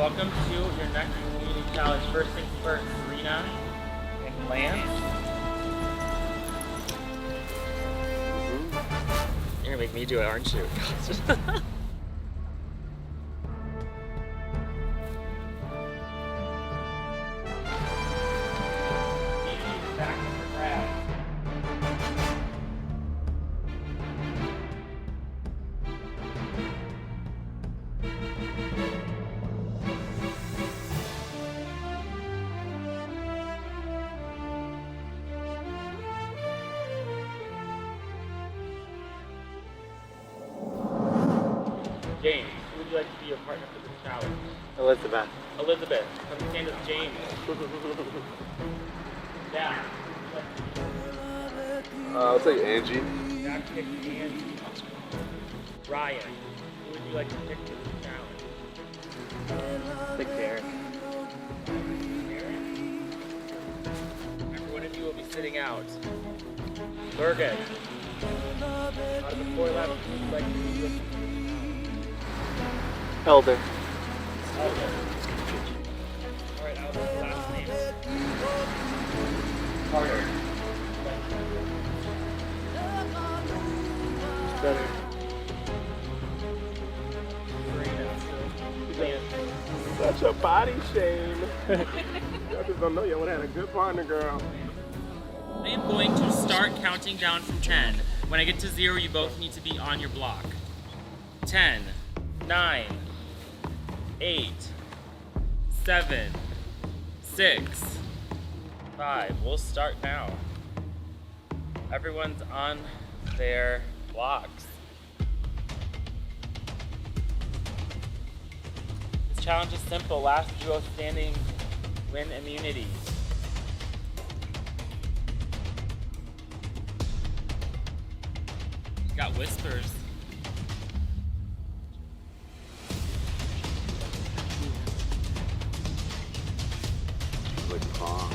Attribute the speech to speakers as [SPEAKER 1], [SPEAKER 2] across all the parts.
[SPEAKER 1] welcome to your next community challenge. First things first, Serena and Lance. You're gonna make me do it, aren't you? James, who would you like to be your partner for this challenge?
[SPEAKER 2] Elizabeth.
[SPEAKER 1] Elizabeth, come stand with James. Jack,
[SPEAKER 3] I'll take Angie.
[SPEAKER 1] Jack picked Angie. Ryan, who would you like to pick for this challenge?
[SPEAKER 2] Pick Derek.
[SPEAKER 1] Every one of you will be sitting out. Bergen, out of the 4 left, who would you like to be with?
[SPEAKER 2] Elder.
[SPEAKER 1] Alright, out of the last names. Carter.
[SPEAKER 2] Better.
[SPEAKER 3] Such a body shame. Y'all just don't know y'all would have had a good partner, girl.
[SPEAKER 1] I am going to start counting down from 10. When I get to 0, you both need to be on your block. 10, 9, 8, 7, 6, 5. We'll start now. Everyone's on their blocks. This challenge is simple. Last duo standing win immunity. Got whispers.
[SPEAKER 3] Like calm.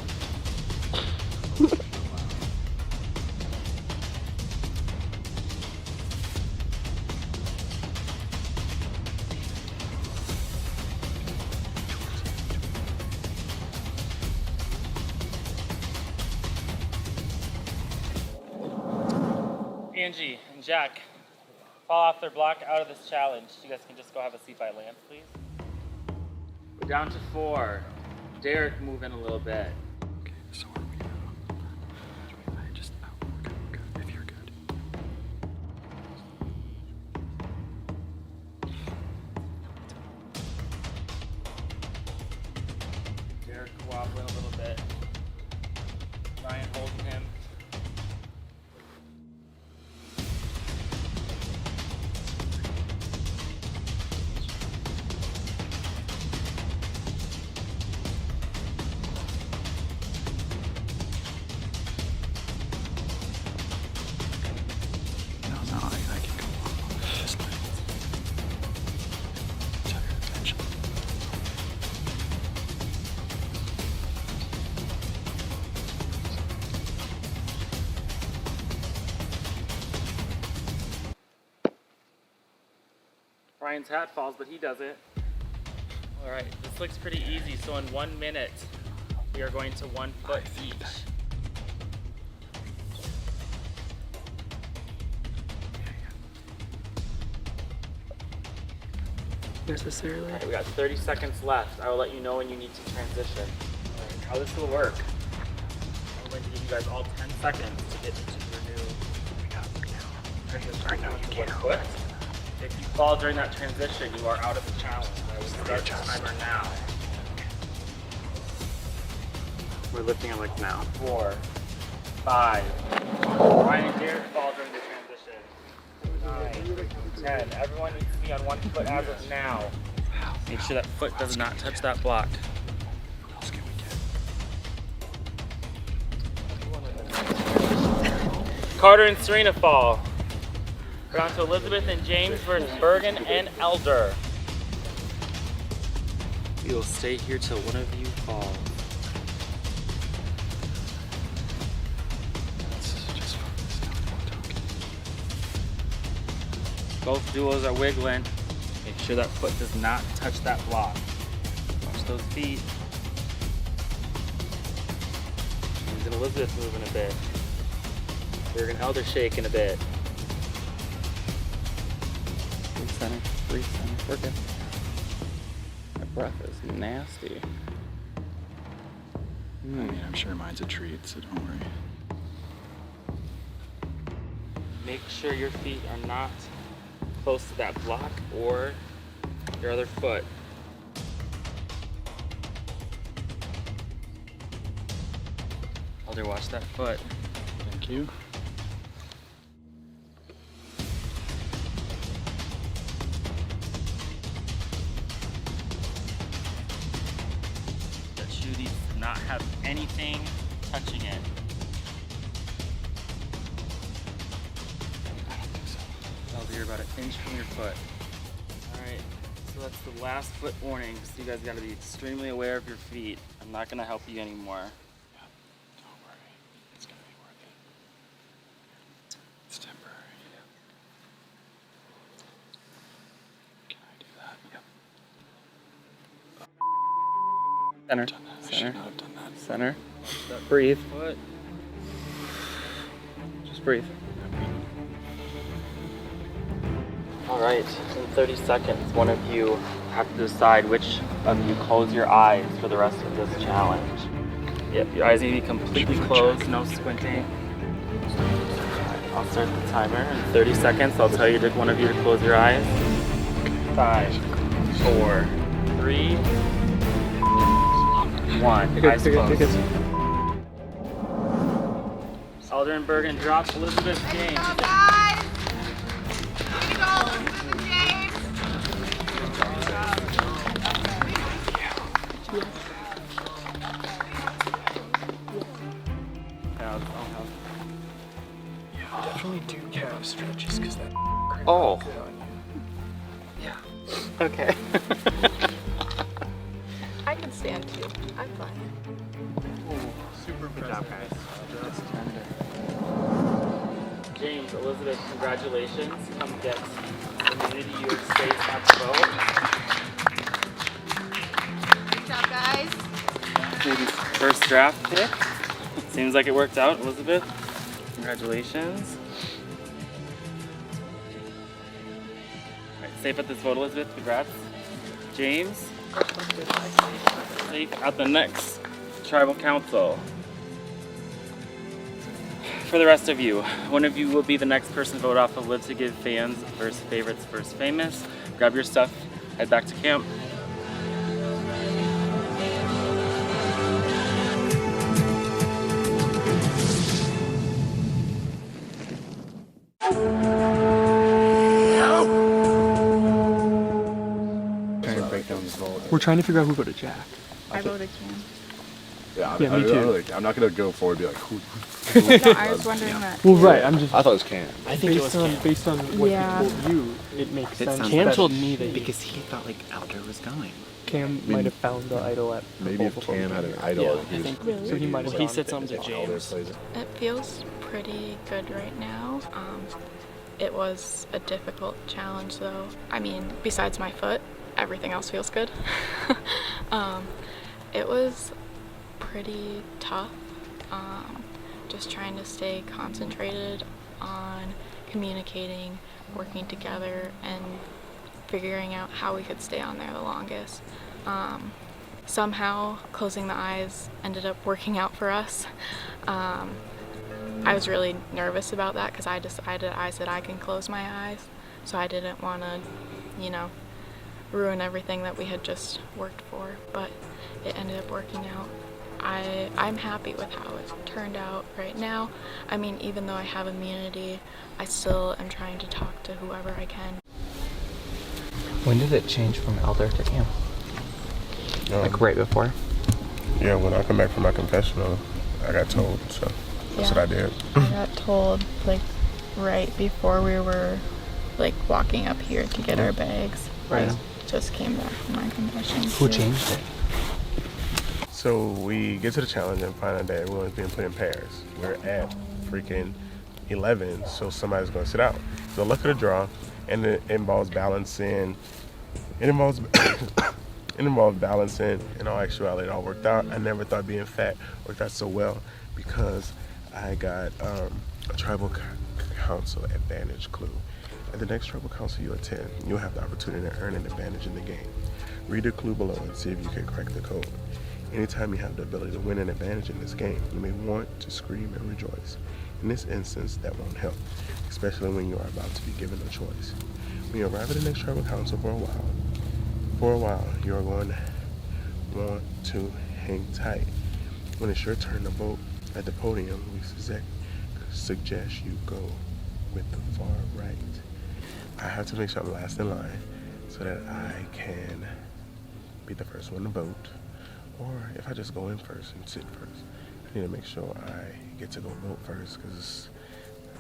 [SPEAKER 1] Angie and Jack fall off their block out of this challenge. You guys can just go have a seat by Lance, please. We're down to 4. Derek, move in a little bit.
[SPEAKER 3] Okay, so are we just good. If you're good.
[SPEAKER 1] Derek, wobbling a little bit. Ryan holding him.
[SPEAKER 3] No, I can go on. Just let tell your attention.
[SPEAKER 1] Ryan's hat falls, but he does it. All right, this looks pretty easy. So in 1 minute, we are going to 1 foot each.
[SPEAKER 2] Necessarily.
[SPEAKER 1] All right, we got 30 seconds left. I will let you know when you need to transition. All right, how this will work. I'm going to give you guys all 10 seconds to get into your new transition.
[SPEAKER 3] Right now, you can't.
[SPEAKER 1] 1 foot. If you fall during that transition, you are out of the challenge. I will start the timer now.
[SPEAKER 2] We're lifting him like now.
[SPEAKER 1] 4, 5. Ryan and Derek fall during the transition. 9, 10. Everyone needs to be on 1 foot as of now. Make sure that foot does not touch that block.
[SPEAKER 3] What else can we get?
[SPEAKER 1] Carter and Serena fall. We're on to Elizabeth and James versus Bergen and Elder. We will stay here till one of you falls.
[SPEAKER 3] Just focus. Don't talk.
[SPEAKER 1] Both duos are wiggling. Make sure that foot does not touch that block. Watch those feet. James and Elizabeth moving a bit. Bergen Elder shaking a bit. Breathe center, breathe center. We're good. That breath is nasty.
[SPEAKER 4] I mean, I'm sure mine's a treat, so don't worry.
[SPEAKER 1] Make sure your feet are not close to that block or your other foot. Elder, watch that foot.
[SPEAKER 4] Thank you.
[SPEAKER 1] That shoe needs to not have anything touching it. Elder, you're about an inch from your foot. Alright, so that's the last foot warning, so you guys gotta be extremely aware of your feet. I'm not gonna help you anymore.
[SPEAKER 4] Don't worry. It's gonna be worth it. It's temporary. Can I do that? Yep.
[SPEAKER 1] Center.
[SPEAKER 4] Done that. I
[SPEAKER 1] Center.
[SPEAKER 4] should not have done that.
[SPEAKER 1] Center. Breathe. Foot. Just breathe. Alright, in 30 seconds, one of you have to decide which of you close your eyes for the rest of this challenge. Yep, your eyes need to be completely closed, no squinting. I'll start the timer in 30 seconds. I'll tell you one of you to close your eyes. 5, 4, 3, 1. Eyes closed. Elder and Bergen drops. Elizabeth James.
[SPEAKER 5] Guys! Way to go, Elizabeth James!
[SPEAKER 4] Definitely do calf stretches because that.
[SPEAKER 1] Oh. Yeah. Okay.
[SPEAKER 5] I can stand too. I'm fine.
[SPEAKER 2] Super good job, guys.
[SPEAKER 1] James, Elizabeth, congratulations. Come get Immunity USA at the vote.
[SPEAKER 5] Good job, guys.
[SPEAKER 1] Maybe first draft pick. Seems like it worked out, Elizabeth. Congratulations. All right, safe at this vote, Elizabeth. Congrats. James, safe at the next tribal council. For the rest of you, one of you will be the next person to vote off of Live to Give fans versus favorites versus famous. Grab your stuff, head back to camp.
[SPEAKER 3] Trying to break down this vote.
[SPEAKER 4] We're trying to figure out who voted Jack.
[SPEAKER 5] I voted Cam.
[SPEAKER 3] Yeah,
[SPEAKER 4] Yeah, me too.
[SPEAKER 3] I'm not gonna go forward and be like, who?
[SPEAKER 5] No, I was wondering that.
[SPEAKER 4] Well, right. I'm just
[SPEAKER 3] I thought it was Cam.
[SPEAKER 6] I think it was Cam.
[SPEAKER 4] based on what
[SPEAKER 5] Yeah.
[SPEAKER 4] he told you, it makes
[SPEAKER 6] It
[SPEAKER 4] sense.
[SPEAKER 6] sounds
[SPEAKER 4] Cam
[SPEAKER 6] better.
[SPEAKER 4] told me that
[SPEAKER 6] Because he thought like Elder was going.
[SPEAKER 4] Cam might have found the idol at
[SPEAKER 3] Maybe if
[SPEAKER 4] before
[SPEAKER 3] Cam
[SPEAKER 4] we
[SPEAKER 3] had
[SPEAKER 4] came
[SPEAKER 3] an
[SPEAKER 4] here.
[SPEAKER 3] idol,
[SPEAKER 6] Yeah,
[SPEAKER 3] he
[SPEAKER 6] I
[SPEAKER 3] was,
[SPEAKER 6] think-
[SPEAKER 5] Really?
[SPEAKER 4] So he might have
[SPEAKER 6] He said something to
[SPEAKER 3] Elder
[SPEAKER 6] James.
[SPEAKER 3] plays it.
[SPEAKER 5] It feels pretty good right now. It was a difficult challenge though. I mean, besides my foot, everything else feels good. It was pretty tough. Just trying to stay concentrated on communicating, working together, and figuring out how we could stay on there the longest. Somehow closing the eyes ended up working out for us. I was really nervous about that because I decided I said I can close my eyes, so I didn't want to, ruin everything that we had just worked for, but it ended up working out. I'm happy with how it turned out right now. I mean, even though I have immunity, I still am trying to talk to whoever I can.
[SPEAKER 7] When did it change from Elder to Cam? Like right before?
[SPEAKER 3] Yeah, when I come back from my confessional, I got told, so that's what I did.
[SPEAKER 5] I got told right before we were walking up here to get our bags.
[SPEAKER 7] Right.
[SPEAKER 5] I just came back from my confession.
[SPEAKER 7] Who changed it?
[SPEAKER 3] So we get to the challenge and find out that everyone's being put in pairs. We're at freaking 11, so somebody's gonna sit out. So luck of the draw, and it involves balancing. It involves It involved balancing. In all actuality, it all worked out. I never thought being fat worked out so well because I got a tribal council advantage clue. At the next tribal council you attend, you'll have the opportunity to earn an advantage in the game. Read the clue below and see if you can crack the code. Anytime you have the ability to win an advantage in this game, you may want to scream and rejoice. In this instance, that won't help, especially when you are about to be given a choice. When you arrive at the next tribal council for a while, you are going to want to hang tight. When it's your turn to vote at the podium, we suggest you go with the far right. I have to make sure I'm last in line so that I can be the first one to vote. Or if I just go in first and sit first, I need to make sure I get to go vote first because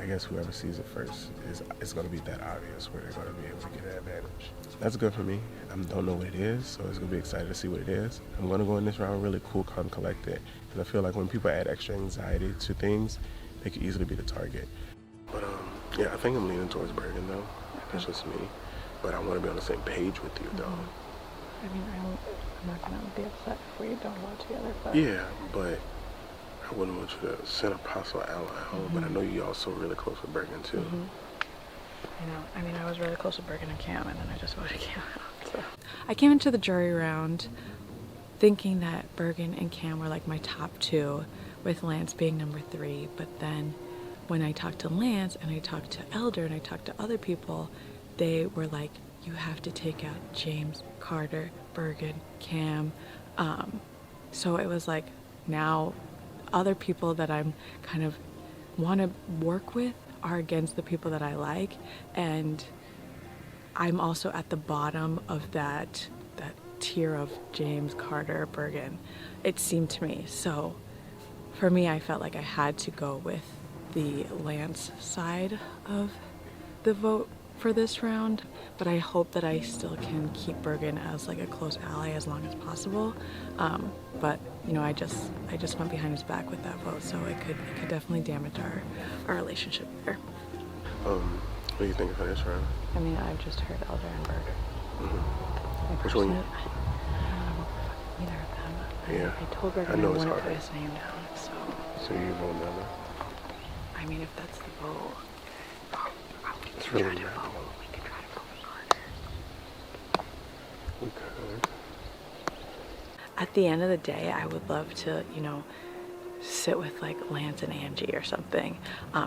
[SPEAKER 3] I guess whoever sees it first it's going to be that obvious where they're going to be able to get an advantage. That's good for me. I don't know what it is, so it's going to be excited to see what it is. I'm going to go in this round really cool, calm, collected, because I feel like when people add extra anxiety to things, they could easily be the target. But yeah, I think I'm leaning towards Bergen though. That's just me. But I want to be on the same page with you though.
[SPEAKER 5] I mean, I'm not gonna be upset if we don't vote together, but
[SPEAKER 3] Yeah, but I wouldn't want you to send a possible ally home, but I know you also really close with Bergen too.
[SPEAKER 5] I know. I mean, I was really close to Bergen and Cam, and then I just voted Cam out. So.
[SPEAKER 8] I came into the jury round thinking that Bergen and Cam were like my top two, with Lance being number 3, but then when I talked to Lance and I talked to Elder and I talked to other people, they were like, you have to take out James, Carter, Bergen, Cam. So it was like now other people that I'm kind of want to work with are against the people that I like, and I'm also at the bottom of that tier of James, Carter, Bergen, it seemed to me. So for me, I felt like I had to go with the Lance side of the vote for this round, but I hope that I still can keep Bergen as like a close ally as long as possible. But you know, I just went behind his back with that vote, so it could definitely damage our relationship there.
[SPEAKER 3] What do you think of this round?
[SPEAKER 5] I mean, I've just heard Elder and Berger.
[SPEAKER 3] Which one?
[SPEAKER 5] I don't know either of them.
[SPEAKER 3] Yeah.
[SPEAKER 5] I told Bergen I
[SPEAKER 3] know it's
[SPEAKER 5] wouldn't
[SPEAKER 3] harder.
[SPEAKER 5] put his name down, so
[SPEAKER 3] So you vote Nella?
[SPEAKER 5] I mean, if that's the vote,
[SPEAKER 3] It's really not.
[SPEAKER 5] we could try to vote Carter.
[SPEAKER 3] We could.
[SPEAKER 8] At the end of the day, I would love to, you know, sit with like Lance and Angie or something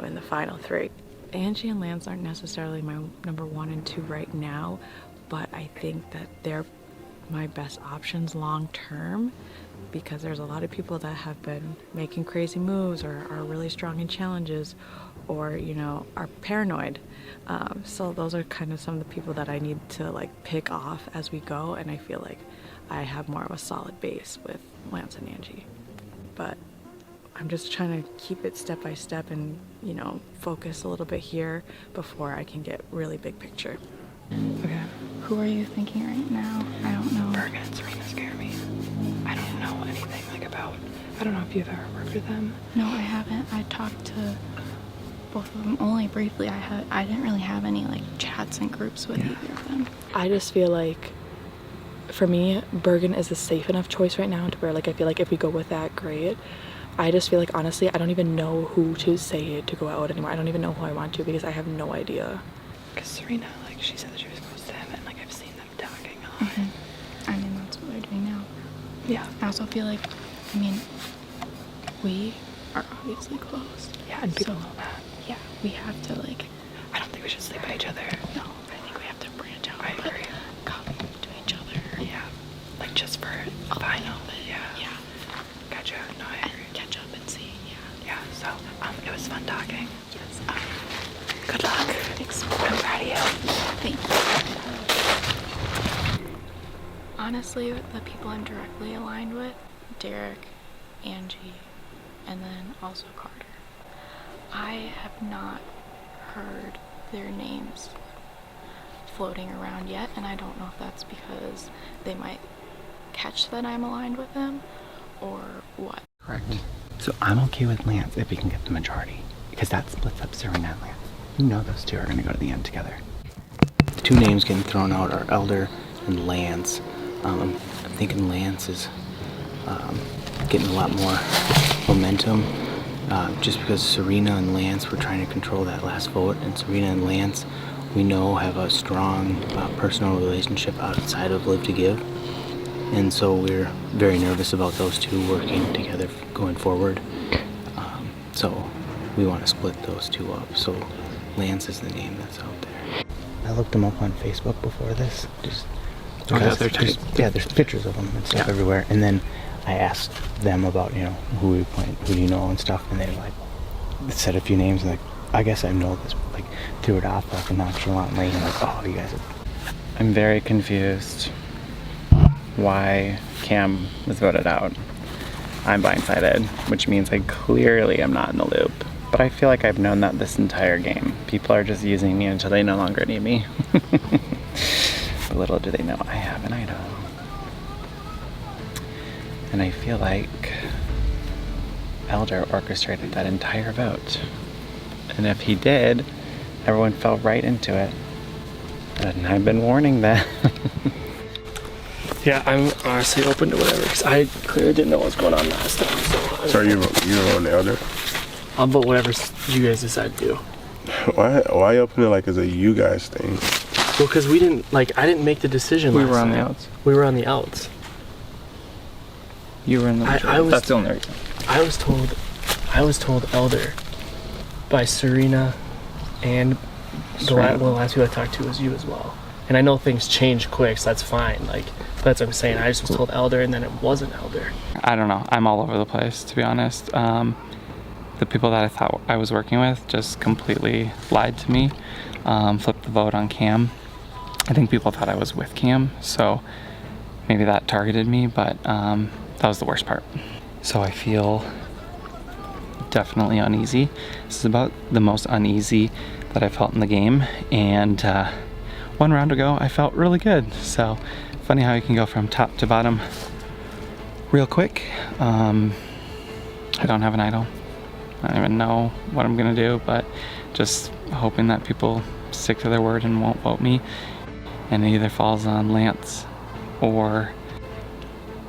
[SPEAKER 8] in the final 3. Angie and Lance aren't necessarily my number 1 and 2 right now, but I think that they're my best options long term, because there's a lot of people that have been making crazy moves or are really strong in challenges, or you know, are paranoid. So those are kind of some of the people that I need to like pick off as we go, and I feel like I have more of a solid base with Lance and Angie. But I'm just trying to keep it step by step and, you know, focus a little bit here before I can get really big picture.
[SPEAKER 5] Okay. Who are you thinking right now? I don't know.
[SPEAKER 9] Bergen and Serena scare me. I don't know anything like about. I don't know if you've ever worked with them.
[SPEAKER 5] No, I haven't. I talked to both of them only briefly. I didn't really have any like chats and groups with either of them.
[SPEAKER 8] I just feel like, for me, Bergen is a safe enough choice right now to where like I feel like if we go with that, great. I just feel like, honestly, I don't even know who to say to go out anymore. I don't even know who I want to, because I have no idea.
[SPEAKER 9] Because Serena, like, she said that she was close to him, and like I've seen them talking a lot.
[SPEAKER 5] I mean, that's what they're doing now.
[SPEAKER 9] Yeah.
[SPEAKER 5] I also feel like, I mean, we are obviously close.
[SPEAKER 9] Yeah, and people
[SPEAKER 5] So,
[SPEAKER 9] know that.
[SPEAKER 5] Yeah, we have to like.
[SPEAKER 9] I don't think we should sleep by each other.
[SPEAKER 5] No, I think we have to branch out.
[SPEAKER 9] I
[SPEAKER 5] but
[SPEAKER 9] agree.
[SPEAKER 5] come to each other.
[SPEAKER 9] Yeah. Like just for
[SPEAKER 5] A
[SPEAKER 9] final.
[SPEAKER 5] little bit.
[SPEAKER 9] Yeah.
[SPEAKER 5] Yeah.
[SPEAKER 9] Gotcha. No, I
[SPEAKER 5] And
[SPEAKER 9] agree.
[SPEAKER 5] catch up and see. Yeah.
[SPEAKER 9] Yeah. So, it was fun talking.
[SPEAKER 5] Yes.
[SPEAKER 9] Good luck.
[SPEAKER 5] Thanks.
[SPEAKER 9] I'm proud of you.
[SPEAKER 5] Thank you. Honestly, the people I'm directly aligned with, Derek, Angie, and then also Carter. I have not heard their names floating around yet, and I don't know if that's because they might catch that I'm aligned with them or what.
[SPEAKER 6] Correct. So I'm okay with Lance if we can get the majority, because that splits up Serena and Lance. You know those two are going to go to the end together. The 2 names getting thrown out are Elder and Lance. I'm thinking Lance is getting a lot more momentum, just because Serena and Lance were trying to control that last vote, and Serena and Lance, we know, have a strong personal relationship outside of Live to Give, and so we're very nervous about those two working together going forward. So we want to split those two up. So Lance is the name that's out there. I looked them up on Facebook before this, just because yeah, there's pictures of them and stuff everywhere. And then I asked them about, you know, who do you know and stuff, and they like said a few names, and like, I guess I know this, like threw it off like nonchalantly, and like, oh, you guys are...
[SPEAKER 7] I'm very confused why Cam was voted out. I'm blindsided, which means I clearly am not in the loop. But I feel like I've known that this entire game. People are just using me until they no longer need me. But little do they know I have an idol. And I feel like Elder orchestrated that entire vote. And if he did, everyone fell right into it. And I've been warning them.
[SPEAKER 2] Yeah, I'm honestly open to whatever, because I clearly didn't know what was going on last time.
[SPEAKER 3] So you're on the Elder?
[SPEAKER 2] I'll vote whatever you guys decide to do.
[SPEAKER 3] Why you open it like as a you guys thing?
[SPEAKER 2] Well, because we didn't, like, I didn't make the decision
[SPEAKER 7] We
[SPEAKER 2] last
[SPEAKER 7] were on the
[SPEAKER 2] time.
[SPEAKER 7] outs.
[SPEAKER 2] We were on the outs.
[SPEAKER 7] You were in the majority. That's the only reason.
[SPEAKER 2] I was told Elder by Serena, and the last people I talked to was you as well. And I know things change quick, so that's fine. Like, that's what I'm saying. I just was told Elder, and then it wasn't Elder.
[SPEAKER 7] I don't know. I'm all over the place, to be honest. The people that I thought I was working with just completely lied to me, flipped the vote on Cam. I think people thought I was with Cam, so maybe that targeted me, but that was the worst part. So I feel definitely uneasy. This is about the most uneasy that I felt in the game, and one round ago I felt really good. So funny how you can go from top to bottom real quick. I don't have an idol. I don't even know what I'm gonna do, but just hoping that people stick to their word and won't vote me, and it either falls on Lance or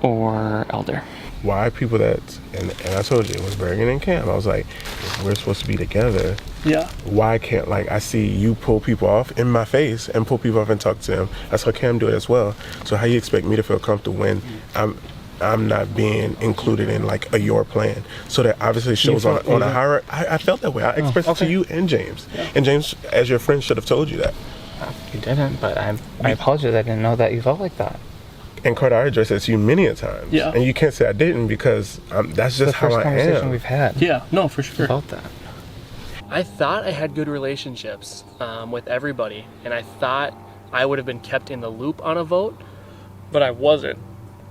[SPEAKER 7] Elder.
[SPEAKER 3] Why people that, and I told you it was Bergen and Cam. I was like, if we're supposed to be together,
[SPEAKER 2] Yeah.
[SPEAKER 3] why can't, like, I see you pull people off in my face and pull people off and talk to them. I saw Cam do it as well. So how you expect me to feel comfortable when I'm not being included in like your plan? So that obviously shows on a higher. I felt that way. I expressed it to you and James. Yeah. And James, as your friend, should have told you that.
[SPEAKER 7] You didn't, but I apologize. I didn't know that you felt like that.
[SPEAKER 3] And Carter, I addressed it to you many a times.
[SPEAKER 2] Yeah.
[SPEAKER 3] And you can't say I didn't, because that's just how I am.
[SPEAKER 7] The first conversation we've had.
[SPEAKER 2] Yeah, no, for sure.
[SPEAKER 7] About that.
[SPEAKER 2] I thought I had good relationships with everybody, and I thought I would have been kept in the loop on a vote, but I wasn't.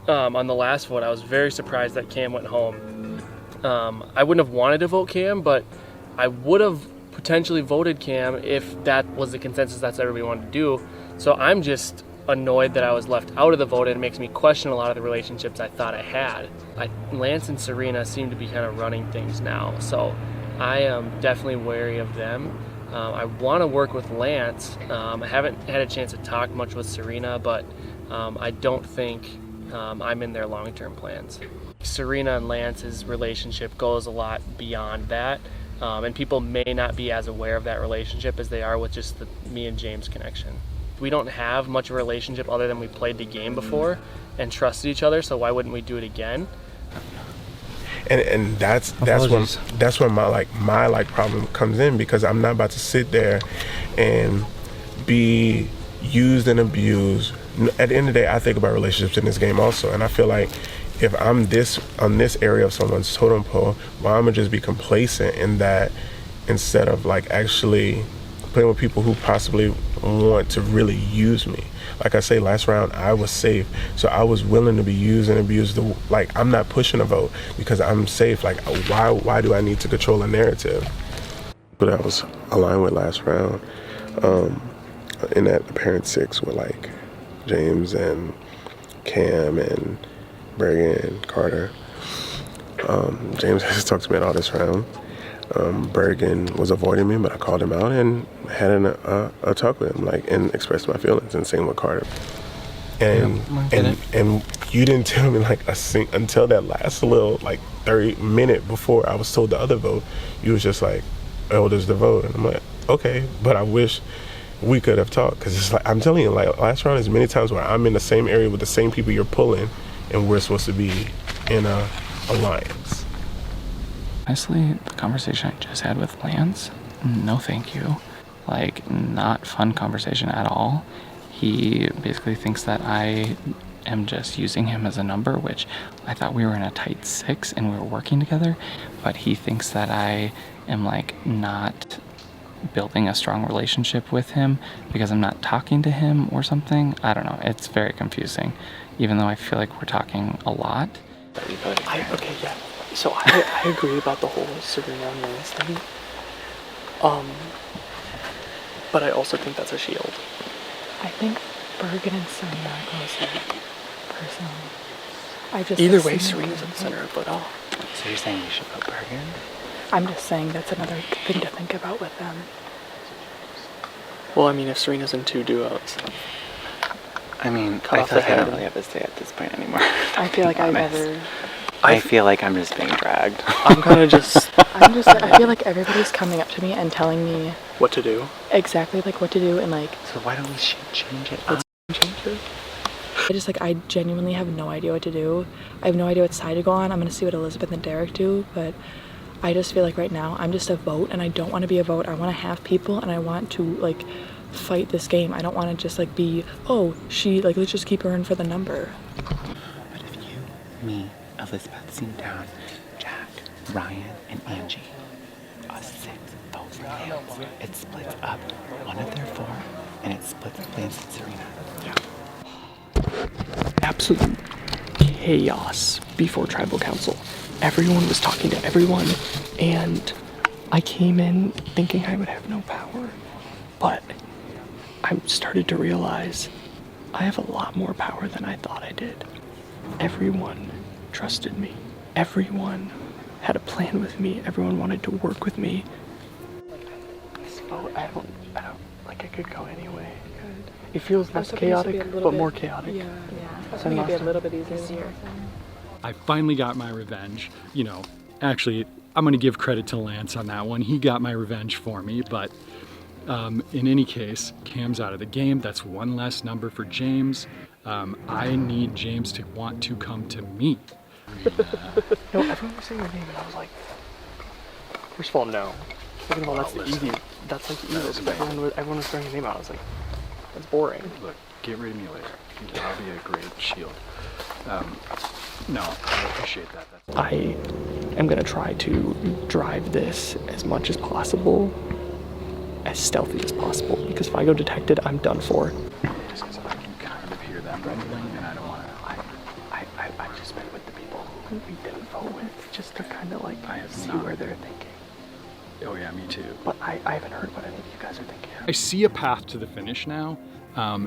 [SPEAKER 2] On the last vote, I was very surprised that Cam went home. I wouldn't have wanted to vote Cam, but I would have potentially voted Cam if that was the consensus that's everybody wanted to do. So I'm just annoyed that I was left out of the vote, and it makes me question a lot of the relationships I thought I had. Lance and Serena seem to be kind of running things now, so I am definitely wary of them. I want to work with Lance. I haven't had a chance to talk much with Serena, but I don't think I'm in their long-term plans. Serena and Lance's relationship goes a lot beyond that, and people may not be as aware of that relationship as they are with just the me and James connection. We don't have much of a relationship other than we played the game before and trusted each other, so why wouldn't we do it again?
[SPEAKER 3] And that's when my problem comes in, because I'm not about to sit there and be used and abused. At the end of the day, I think about relationships in this game also, and I feel like if I'm on this area of someone's totem pole, well, I'm gonna just be complacent in that, instead of like actually playing with people who possibly want to really use me. Like I say, last round I was safe, so I was willing to be used and abused. Like, I'm not pushing a vote because I'm safe. Like, why do I need to control a narrative? But I was aligned with last round, in that apparent six with like James and Cam and Bergen and Carter. James has talked to me all this round. Bergen was avoiding me, but I called him out and had a talk with him, like, and expressed my feelings, and same with Carter. And and you didn't tell me like until that last little like 30-minute before I was told the other vote. You was just like, "Oh, there's the vote," and I'm like, "Okay," but I wish we could have talked, because it's like I'm telling you, like last round is many times where I'm in the same area with the same people you're pulling, and we're supposed to be in a alliance.
[SPEAKER 7] Honestly, the conversation I just had with Lance, no thank you. Like, not fun conversation at all. He basically thinks that I am just using him as a number, which I thought we were in a tight 6 and we were working together, but he thinks that I am like not building a strong relationship with him because I'm not talking to him or something. I don't know, it's very confusing, even though I feel like we're talking a lot.
[SPEAKER 2] Okay, yeah. So I agree about the whole Serena and Lance thing. But I also think that's a shield.
[SPEAKER 9] I think Bergen and Serena are closer, personally.
[SPEAKER 2] Either way, Serena's in the center of it all.
[SPEAKER 6] So you're saying we should put Bergen?
[SPEAKER 9] I'm just saying that's another thing to think about with them.
[SPEAKER 2] Well, I mean, if Serena's in 2 duos.
[SPEAKER 6] I mean,
[SPEAKER 2] Cut
[SPEAKER 6] I
[SPEAKER 2] off
[SPEAKER 6] feel like
[SPEAKER 2] the
[SPEAKER 6] I
[SPEAKER 2] head.
[SPEAKER 6] don't really have to say at this point anymore.
[SPEAKER 9] I feel like
[SPEAKER 6] to be
[SPEAKER 9] I
[SPEAKER 6] honest.
[SPEAKER 9] never...
[SPEAKER 6] I feel like I'm just being dragged.
[SPEAKER 2] I'm kind of just
[SPEAKER 9] I feel like everybody's coming up to me and telling me
[SPEAKER 2] what to do.
[SPEAKER 9] exactly like what to do, and like
[SPEAKER 6] So why don't we change it?
[SPEAKER 2] Let's change it.
[SPEAKER 9] I genuinely have no idea what to do. I have no idea what side to go on. I'm gonna see what Elizabeth and Derek do, but I just feel like right now I'm just a vote, and I don't want to be a vote. I want to have people, and I want to like fight this game. I don't want to just like be, oh, she like, let's just keep her in for the number.
[SPEAKER 6] But if you, me, Elizabeth, Seatown, Jack, Ryan, and Angie, us 6 vote for Lance, it splits up one of their 4, and it splits Lance and Serena.
[SPEAKER 2] Absolute chaos before tribal council. Everyone was talking to everyone, and I came in thinking I would have no power, but I started to realize I have a lot more power than I thought I did. Everyone trusted me. Everyone had a plan with me. Everyone wanted to work with me. I don't like I could go anyway. It feels less chaotic, but more chaotic.
[SPEAKER 9] Yeah. I was hoping it'd be a little bit easier.
[SPEAKER 4] I finally got my revenge. You know, actually, I'm going to give credit to Lance on that one. He got my revenge for me, but in any case, Cam's out of the game. That's one less number for James. I need James to want to come to me.
[SPEAKER 2] No, everyone was saying your name, and I was like, first of all, no. Second of all, that's easy. That's like easy. Everyone was throwing your name out. I was like, that's boring.
[SPEAKER 4] Look, get rid of me later. That'll be a great shield. No, I appreciate that.
[SPEAKER 2] I am going to try to drive this as much as possible, as stealthy as possible, because if I go detected, I'm done for.
[SPEAKER 4] Just because I can kind of hear that rumbling, and I don't want to.
[SPEAKER 2] I've just been with the people who we didn't vote with, just to kind of like see where they're thinking.
[SPEAKER 4] Oh yeah, me too.
[SPEAKER 2] But I haven't heard what any of you guys are thinking.
[SPEAKER 4] I see a path to the finish now.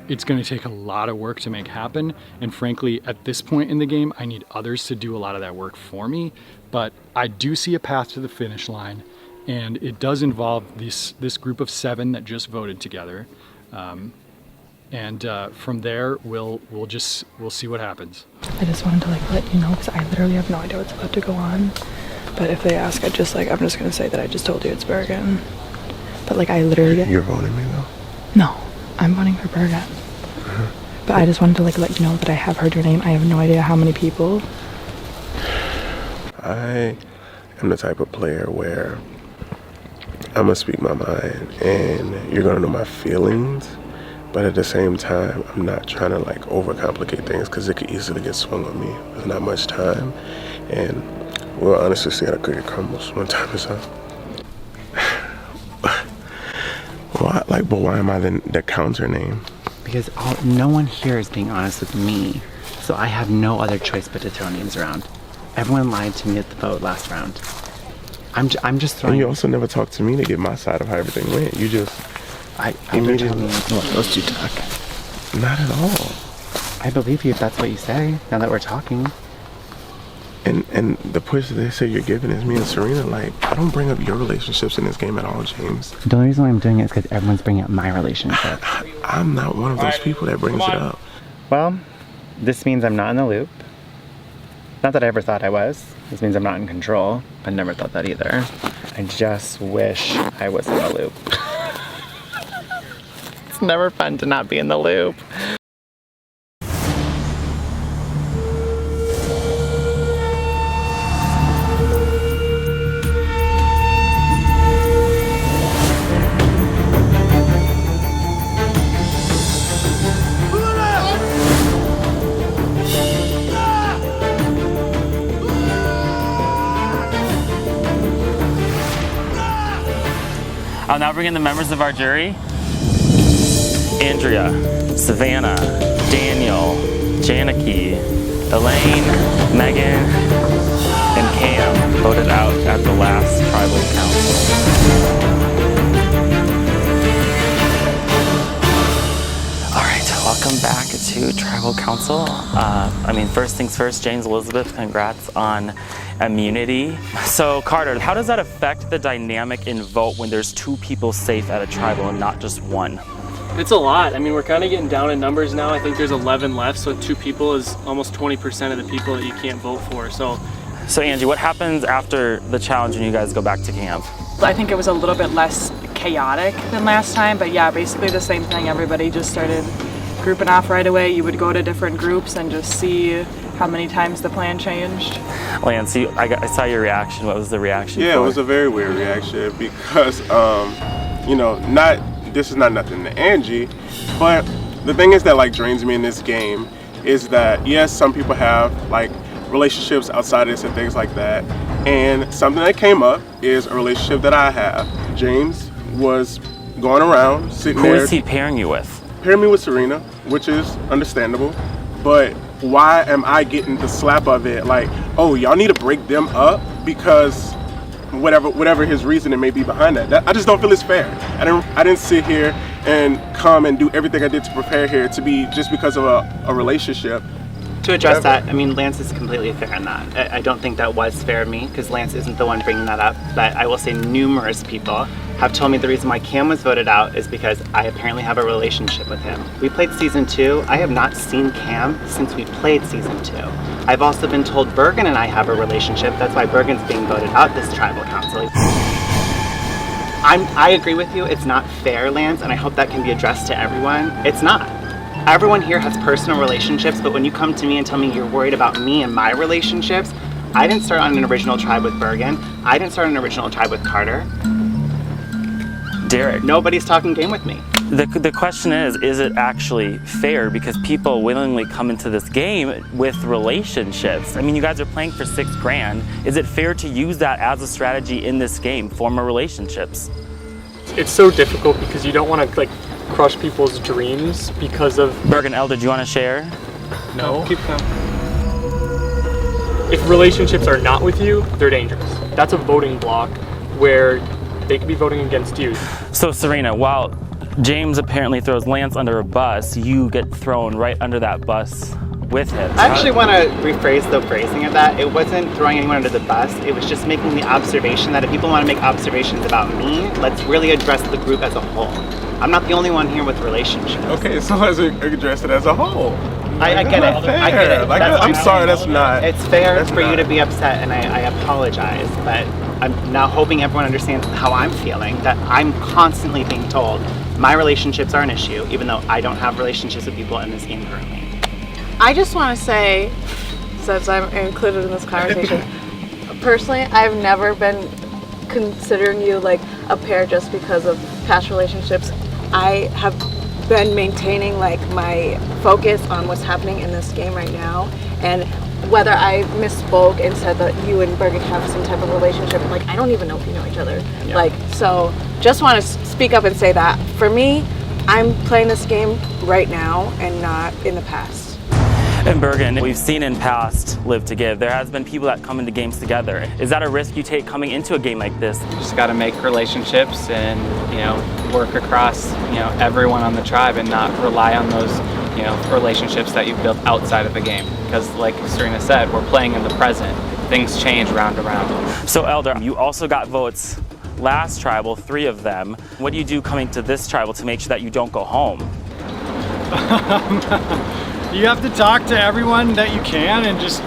[SPEAKER 4] It's going to take a lot of work to make happen, and frankly, at this point in the game, I need others to do a lot of that work for me. But I do see a path to the finish line, and it does involve this group of 7 that just voted together. And from there, we'll see what happens.
[SPEAKER 9] I just wanted to like let you know, because I literally have no idea what's about to go on. But if they ask, I'm just gonna say that I just told you it's Bergen. But like I literally
[SPEAKER 3] You're voting me though?
[SPEAKER 9] No, I'm voting for Bergen. But I just wanted to like let you know that I have heard your name. I have no idea how many people.
[SPEAKER 3] I am the type of player where I'm gonna speak my mind, and you're gonna know my feelings. But at the same time, I'm not trying to like overcomplicate things, because it could easily get swung on me. There's not much time, and we'll honestly see how the cookie crumbles when time is up. But why am I the counter name?
[SPEAKER 6] Because no one here is being honest with me, so I have no other choice but to throw names around. Everyone lied to me at the vote last round. I'm just throwing.
[SPEAKER 3] And you also never talked to me to get my side of how everything went. You just
[SPEAKER 6] I don't tell me those 2 talk.
[SPEAKER 3] Not at all.
[SPEAKER 6] I believe you if that's what you say. Now that we're talking.
[SPEAKER 3] And the push that they say you're giving is me and Serena. Like, I don't bring up your relationships in this game at all, James.
[SPEAKER 6] The only reason why I'm doing it is because everyone's bringing up my relationship.
[SPEAKER 3] I'm not one of those people that brings it up.
[SPEAKER 10] Well, this means I'm not in the loop. Not that I ever thought I was. This means I'm not in control. I never thought that either. I just wish I was in the loop. It's never fun to not be in the loop.
[SPEAKER 1] I'll now bring in the members of our jury. Andrea, Savannah, Daniel, Janaki, Elaine, Megan, and Cam voted out at the last tribal council. All right, welcome back to tribal council. First things first, James Elizabeth, congrats on immunity. So Carter, how does that affect the dynamic in vote when there's 2 people safe at a tribal and not just 1?
[SPEAKER 2] It's a lot. I mean, we're kind of getting down in numbers now. I think there's 11 left, so 2 people is almost 20% of the people that you can't vote for. So
[SPEAKER 1] Angie, what happens after the challenge when you guys go back to camp?
[SPEAKER 11] I think it was a little bit less chaotic than last time, but yeah, basically the same thing. Everybody just started grouping off right away. You would go to different groups and just see how many times the plan changed.
[SPEAKER 1] Lance, I saw your reaction. What was the reaction?
[SPEAKER 3] Yeah, it was a very weird reaction because, this is not nothing to Angie, but the thing is that drains me in this game is that yes, some people have relationships outside of this and things like that, and something that came up is a relationship that I have. James was going around sitting there.
[SPEAKER 1] Who is he pairing you with?
[SPEAKER 3] Pairing me with Serena, which is understandable, but why am I getting the slap of it? Oh, y'all need to break them up because whatever his reasoning may be behind that. I just don't feel it's fair. I didn't sit here and come and do everything I did to prepare here to be just because of a relationship.
[SPEAKER 6] To address that, Lance is completely fair in that. I don't think that was fair of me because Lance isn't the one bringing that up, but I will say numerous people have told me the reason why Cam was voted out is because I apparently have a relationship with him. We played season 2. I have not seen Cam since we played season 2. I've also been told Bergen and I have a relationship. That's why Bergen's being voted out this tribal council. I agree with you. It's not fair, Lance, and I hope that can be addressed to everyone. It's not. Everyone here has personal relationships, but when you come to me and tell me you're worried about me and my relationships, I didn't start on an original tribe with Bergen. I didn't start on an original tribe with Carter.
[SPEAKER 1] Derek.
[SPEAKER 6] Nobody's talking game with me.
[SPEAKER 1] The question is it actually fair? Because people willingly come into this game with relationships. You guys are playing for $6,000. Is it fair to use that as a strategy in this game, form relationships?
[SPEAKER 2] it's so difficult because you don't want to crush people's dreams because of...
[SPEAKER 1] Bergen, Elder, do you want to share?
[SPEAKER 2] No. Keep going. If relationships are not with you, they're dangerous. That's a voting block where they could be voting against you.
[SPEAKER 1] So Serena, while James apparently throws Lance under a bus, you get thrown right under that bus with him.
[SPEAKER 6] I actually want to rephrase the phrasing of that. It wasn't throwing anyone under the bus, it was just making the observation that if people want to make observations about me, let's really address the group as a whole. I'm not the only one here with relationships.
[SPEAKER 3] Okay, so let's address it as a whole.
[SPEAKER 6] I get it. I get it.
[SPEAKER 3] I'm sorry, that's not.
[SPEAKER 6] It's fair for you to be upset, and I apologize, but I'm now hoping everyone understands how I'm feeling, that I'm constantly being told my relationships are an issue, even though I don't have relationships with people in this game currently.
[SPEAKER 5] I just want to say, since I'm included in this conversation, personally, I've never been considering you like a pair just because of past relationships. I have been maintaining like my focus on what's happening in this game right now, and whether I misspoke and said that you and Bergen have some type of relationship, like I don't even know if you know each other. Yeah. Like, so just want to speak up and say that for me, I'm playing this game right now and not in the past.
[SPEAKER 1] And Bergen, we've seen in past Live to Give, there has been people that come into games together. Is that a risk you take coming into a game like this?
[SPEAKER 12] You just got to make relationships and, work across, everyone on the tribe and not rely on those, relationships that you've built outside of the game. Because like Serena said, we're playing in the present. Things change round to round.
[SPEAKER 1] So Elder, you also got votes last tribal, 3 of them. What do you do coming to this tribal to make sure that you don't go home?
[SPEAKER 4] You have to talk to everyone that you can, and just,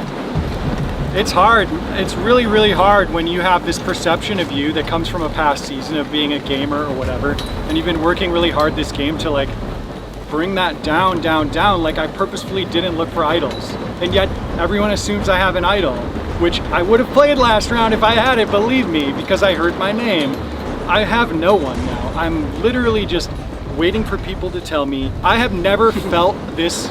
[SPEAKER 4] it's hard. It's really, really hard when you have this perception of you that comes from a past season of being a gamer or whatever, and you've been working really hard this game to like bring that down. Like I purposefully didn't look for idols, and yet everyone assumes I have an idol, which I would have played last round if I had it, believe me, because I heard my name. I have no one now. I'm literally just waiting for people to tell me. I have never felt this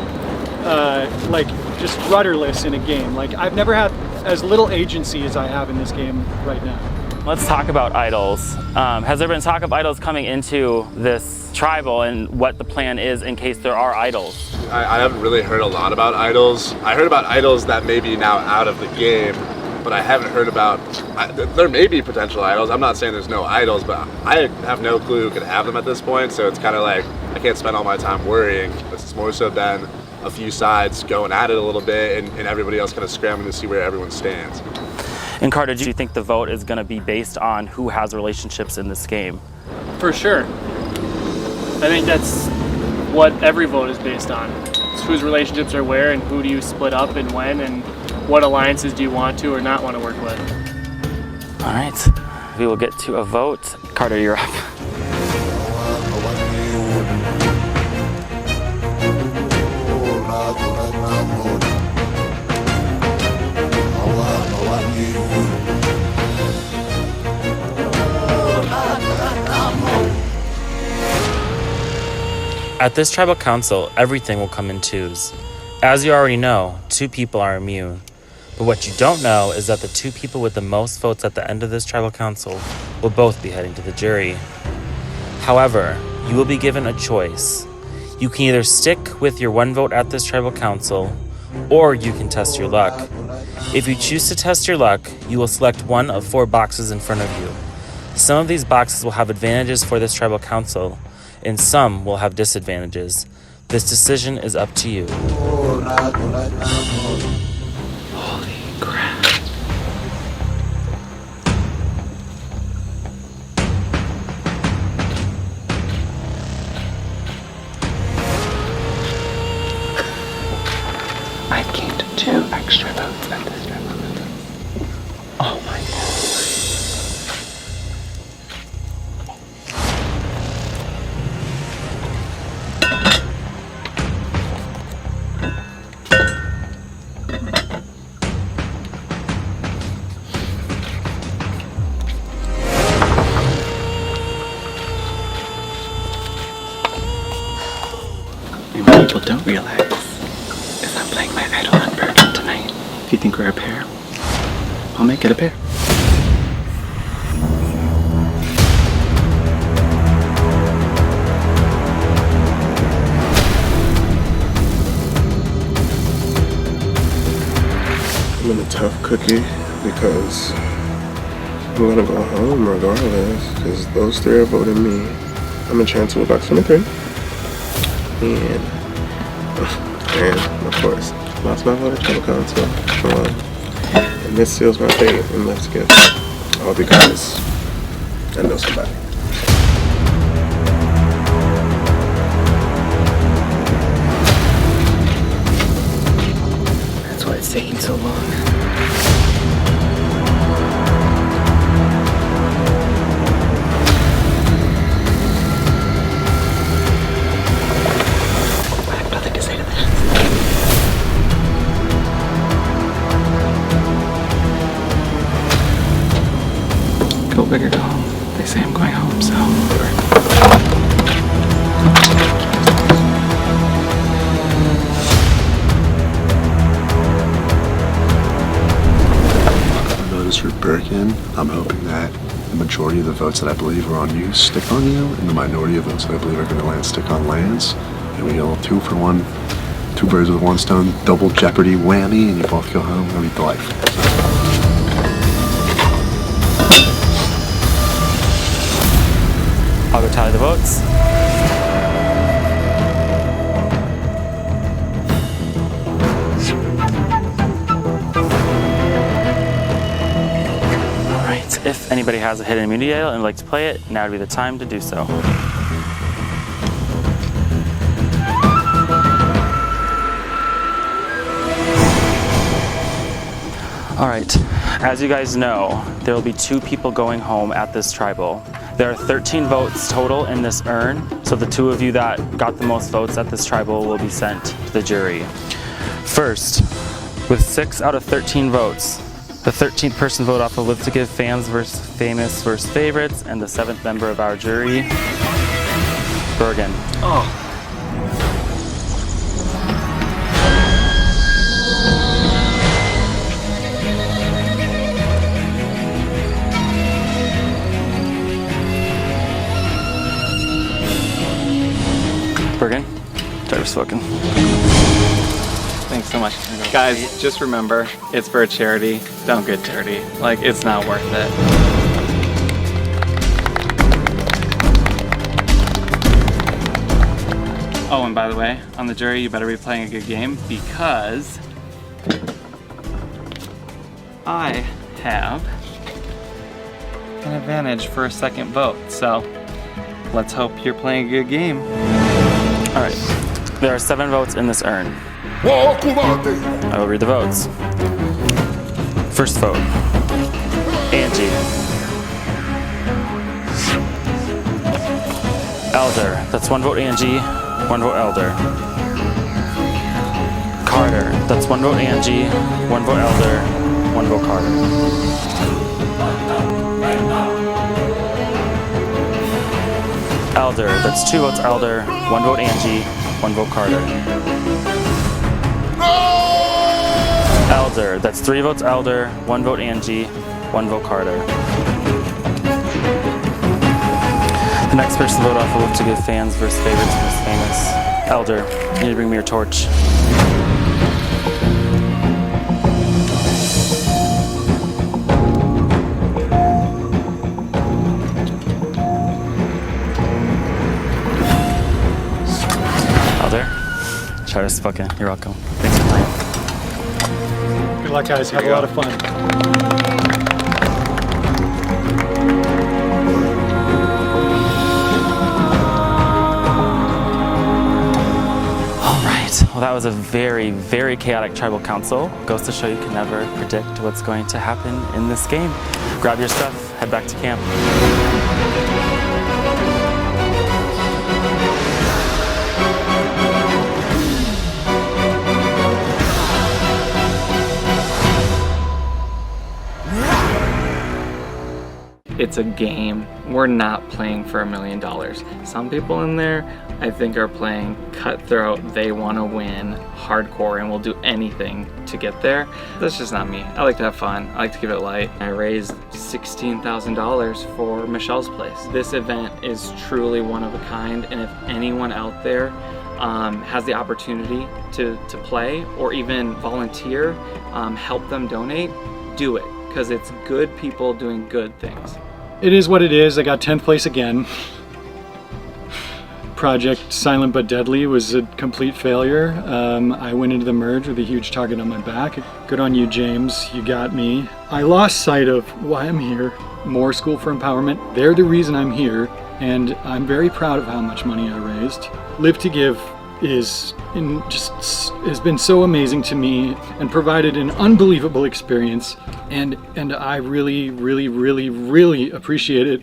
[SPEAKER 4] like just rudderless in a game. Like I've never had as little agency as I have in this game right now.
[SPEAKER 1] Let's talk about idols. Has there been talk of idols coming into this tribal and what the plan is in case there are idols?
[SPEAKER 13] I haven't really heard a lot about idols. I heard about idols that may be now out of the game, but I haven't heard about, there may be potential idols. I'm not saying there's no idols, but I have no clue who could have them at this point, so it's kind of like, I can't spend all my time worrying. It's more so been a few sides going at it a little bit and everybody else kind of scrambling to see where everyone stands.
[SPEAKER 1] And Carter, do you think the vote is going to be based on who has relationships in this game?
[SPEAKER 2] For sure. I think that's what every vote is based on. It's whose relationships are where and who do you split up and when and what alliances do you want to or not want to work with.
[SPEAKER 1] All right, we will get to a vote. Carter, you're up. At this tribal council, everything will come in twos. As you already know, 2 people are immune. But what you don't know is that the 2 people with the most votes at the end of this tribal council will both be heading to the jury. However, you will be given a choice. You can either stick with your 1 vote at this tribal council, or you can test your luck. If you choose to test your luck, you will select one of 4 boxes in front of you. Some of these boxes will have advantages for this tribal council, and some will have disadvantages. This decision is up to you.
[SPEAKER 6] Holy crap. I gained 2 extra votes at this tribal council. Oh my god. What people don't realize is I'm playing my idol on Bergen tonight. If you think we're a pair, I'll make it a pair.
[SPEAKER 3] I'm in a tough cookie because I'm gonna go home regardless because those 3 are voting me. I'm in chance of a box number 3. And of course, lost my vote at tribal council. And this seals my fate in this gift. All because I know somebody.
[SPEAKER 6] That's why it's taking so long. Go big or go home. They say I'm going home, so.
[SPEAKER 13] I've noticed for Birkin, I'm hoping that the majority of the votes that I believe are on you stick on you, and the minority of votes that I believe are going to land stick on Lance. And we get a little 2 for 1, 2 birds with 1 stone, double jeopardy whammy, and you both go home. That'll be delightful.
[SPEAKER 1] I'll go tally the votes. All right, if anybody has a hidden immunity idol and would like to play it, now would be the time to do so. All right, as you guys know, there will be 2 people going home at this tribal. There are 13 votes total in this urn, so the 2 of you that got the most votes at this tribal will be sent to the jury. First, with 6 out of 13 votes, the 13th person vote off of Live to Give fans versus famous versus favorites, and the 7th member of our jury, Bergen.
[SPEAKER 2] Oh.
[SPEAKER 1] Bergen, Tyler's spoken.
[SPEAKER 12] Thanks so much. Guys, just remember, it's for a charity. Don't get dirty. Like, it's not worth it. Oh, and by the way, on the jury, you better be playing a good game because I have an advantage for a second vote. So let's hope you're playing a good game.
[SPEAKER 1] All right, there are 7 votes in this urn. I will read the votes. First vote, Angie. Elder, that's 1 vote Angie, 1 vote Elder. Carter, that's 1 vote Angie, 1 vote Elder, 1 vote Carter. Elder, that's 2 votes Elder, 1 vote Angie, 1 vote Carter. Elder, that's 3 votes Elder, 1 vote Angie, 1 vote Carter. The next person to vote off will look to give fans versus favorites versus famous. Elder, you need to bring me your torch. Charter's spoken. You're welcome. Thanks for playing.
[SPEAKER 4] Good luck, guys. Have a lot of fun.
[SPEAKER 1] All right. Well, that was a very, very chaotic tribal council. Goes to show you can never predict what's going to happen in this game. Grab your stuff. Head back to camp.
[SPEAKER 12] It's a game. We're not playing for $1 million. Some people in there, I think, are playing cutthroat. They want to win hardcore and will do anything to get there. That's just not me. I like to have fun. I like to keep it light. I raised $16,000 for Michelle's place. This event is truly one of a kind, and if anyone out there has the opportunity to play or even volunteer, help them donate, do it, because it's good people doing good things.
[SPEAKER 4] It is what it is. I got 10th place again. Project Silent But Deadly was a complete failure. I went into the merge with a huge target on my back. Good on you, James. You got me. I lost sight of why I'm here. More School for Empowerment. They're the reason I'm here, and I'm very proud of how much money I raised. Live to Give has been so amazing to me and provided an unbelievable experience, and I really, really, really, really appreciate it.